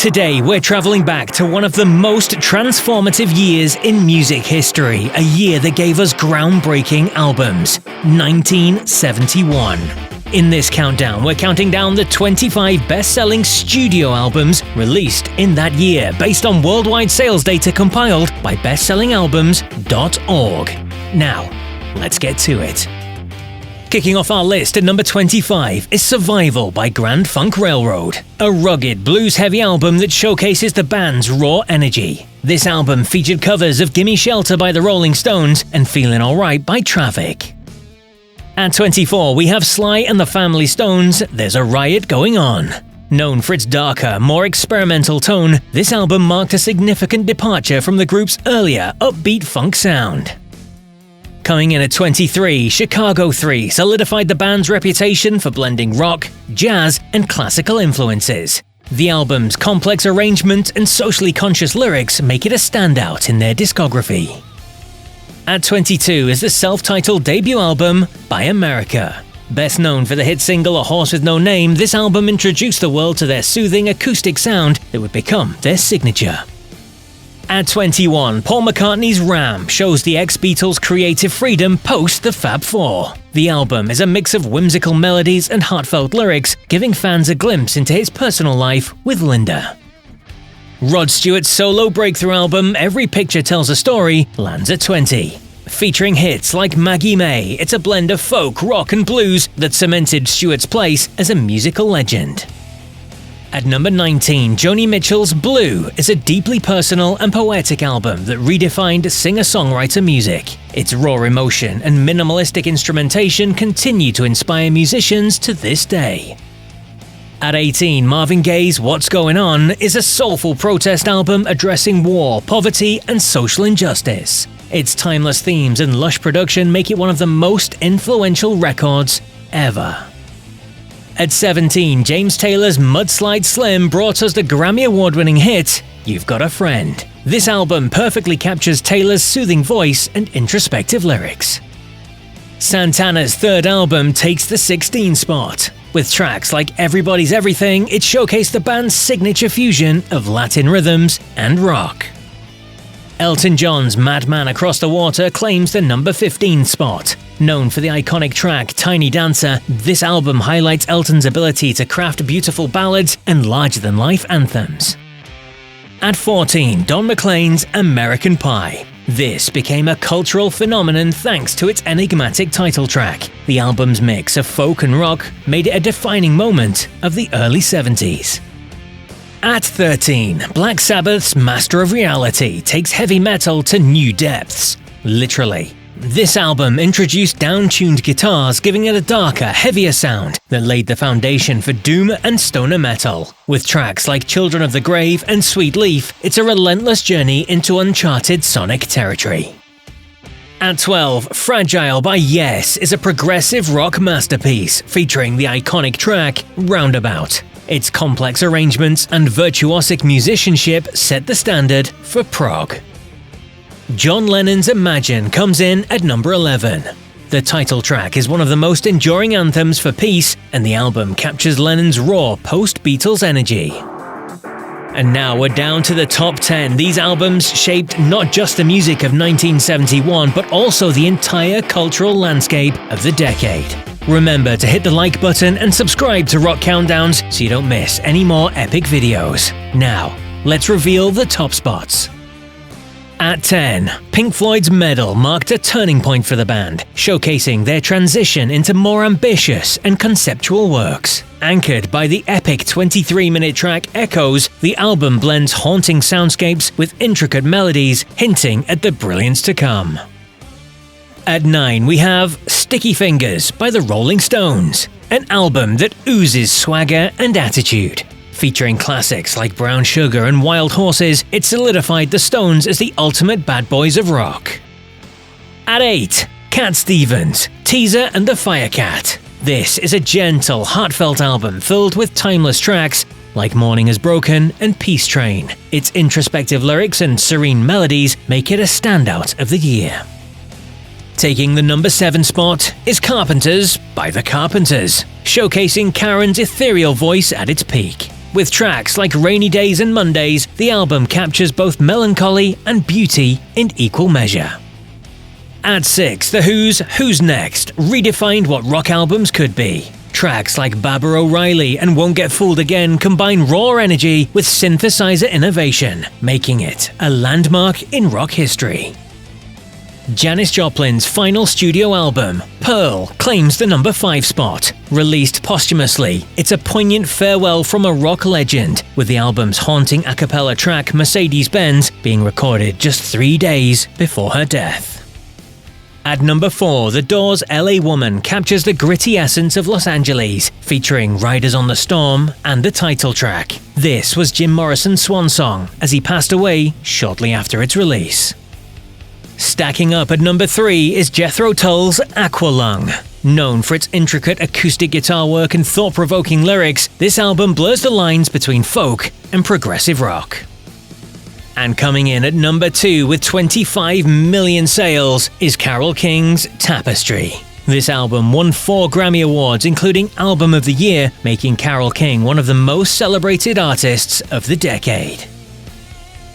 Today, we're traveling back to one of the most transformative years in music history, a year that gave us groundbreaking albums, 1971. In this countdown, we're counting down the 25 best-selling studio albums released in that year, based on worldwide sales data compiled by bestsellingalbums.org. Now, let's get to it. Kicking off our list at number 25 is Survival by Grand Funk Railroad, a rugged blues-heavy album that showcases the band's raw energy. This album featured covers of Gimme Shelter by the Rolling Stones and Feelin' Alright by Traffic. At 24, we have Sly and the Family Stones' There's a Riot Going On. Known for its darker, more experimental tone, this album marked a significant departure from the group's earlier upbeat funk sound. Coming in at 23, Chicago 3 solidified the band's reputation for blending rock, jazz, and classical influences. The album's complex arrangement and socially conscious lyrics make it a standout in their discography. At 22 is the self-titled debut album, By America. Best known for the hit single A Horse With No Name, this album introduced the world to their soothing acoustic sound that would become their signature. At 21, Paul McCartney's Ram shows the ex-Beatles' creative freedom post the Fab Four. The album is a mix of whimsical melodies and heartfelt lyrics, giving fans a glimpse into his personal life with Linda. Rod Stewart's solo breakthrough album, Every Picture Tells a Story, lands at 20. Featuring hits like Maggie May, it's a blend of folk, rock and blues that cemented Stewart's place as a musical legend. At number 19, Joni Mitchell's Blue is a deeply personal and poetic album that redefined singer-songwriter music. Its raw emotion and minimalistic instrumentation continue to inspire musicians to this day. At 18, Marvin Gaye's What's Going On is a soulful protest album addressing war, poverty, and social injustice. Its timeless themes and lush production make it one of the most influential records ever. At 17, James Taylor's Mudslide Slim brought us the Grammy Award-winning hit, You've Got a Friend. This album perfectly captures Taylor's soothing voice and introspective lyrics. Santana's third album takes the 16th spot. With tracks like Everybody's Everything, it showcased the band's signature fusion of Latin rhythms and rock. Elton John's Madman Across the Water claims the number 15 spot. Known for the iconic track Tiny Dancer, this album highlights Elton's ability to craft beautiful ballads and larger-than-life anthems. At 14, Don McLean's American Pie. This became a cultural phenomenon thanks to its enigmatic title track. The album's mix of folk and rock made it a defining moment of the early 70s. At 13, Black Sabbath's Master of Reality takes heavy metal to new depths. Literally. This album introduced down-tuned guitars, giving it a darker, heavier sound that laid the foundation for doom and stoner metal. With tracks like Children of the Grave and Sweet Leaf, it's a relentless journey into uncharted sonic territory. At 12, Fragile by Yes is a progressive rock masterpiece featuring the iconic track Roundabout. Its complex arrangements and virtuosic musicianship set the standard for prog. John Lennon's Imagine comes in at number 11. The title track is one of the most enduring anthems for peace, and the album captures Lennon's raw post-Beatles energy. And now we're down to the top 10. These albums shaped not just the music of 1971, but also the entire cultural landscape of the decade. Remember to hit the like button and subscribe to Rock Countdowns so you don't miss any more epic videos. Now, let's reveal the top spots. At 10, Pink Floyd's Medal marked a turning point for the band, showcasing their transition into more ambitious and conceptual works. Anchored by the epic 23-minute track Echoes, the album blends haunting soundscapes with intricate melodies, hinting at the brilliance to come. At 9, we have Sticky Fingers by the Rolling Stones, an album that oozes swagger and attitude. Featuring classics like Brown Sugar and Wild Horses, it solidified the Stones as the ultimate bad boys of rock. At 8, Cat Stevens, Teaser and the Firecat. This is a gentle, heartfelt album filled with timeless tracks like Morning Is Broken and Peace Train. Its introspective lyrics and serene melodies make it a standout of the year. Taking the number 7 spot is Carpenters by the Carpenters, showcasing Karen's ethereal voice at its peak. With tracks like Rainy Days and Mondays, the album captures both melancholy and beauty in equal measure. At 6, The Who's Who's Next redefined what rock albums could be. Tracks like Baba O'Reilly and Won't Get Fooled Again combine raw energy with synthesizer innovation, making it a landmark in rock history. Janis Joplin's final studio album, Pearl, claims the number 5 spot. Released posthumously, it's a poignant farewell from a rock legend, with the album's haunting a cappella track Mercedes-Benz being recorded just 3 days before her death. At number 4, The Doors' LA Woman captures the gritty essence of Los Angeles, featuring Riders on the Storm and the title track. This was Jim Morrison's swan song, as he passed away shortly after its release. Stacking up at number 3 is Jethro Tull's Aqualung. Known for its intricate acoustic guitar work and thought-provoking lyrics, this album blurs the lines between folk and progressive rock. And coming in at number 2 with 25 million sales is Carole King's Tapestry. This album won 4 Grammy Awards, including Album of the Year, making Carole King one of the most celebrated artists of the decade.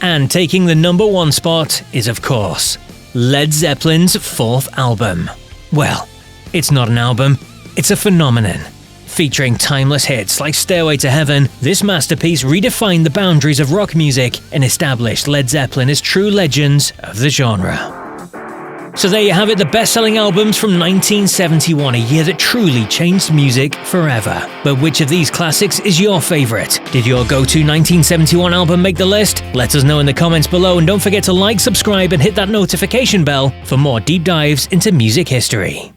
And taking the number 1 spot is, of course, Led Zeppelin's 4th album. Well, it's not an album, it's a phenomenon. Featuring timeless hits like Stairway to Heaven, this masterpiece redefined the boundaries of rock music and established Led Zeppelin as true legends of the genre. So there you have it, the best-selling albums from 1971, a year that truly changed music forever. But which of these classics is your favourite? Did your go-to 1971 album make the list? Let us know in the comments below, and don't forget to like, subscribe and hit that notification bell for more deep dives into music history.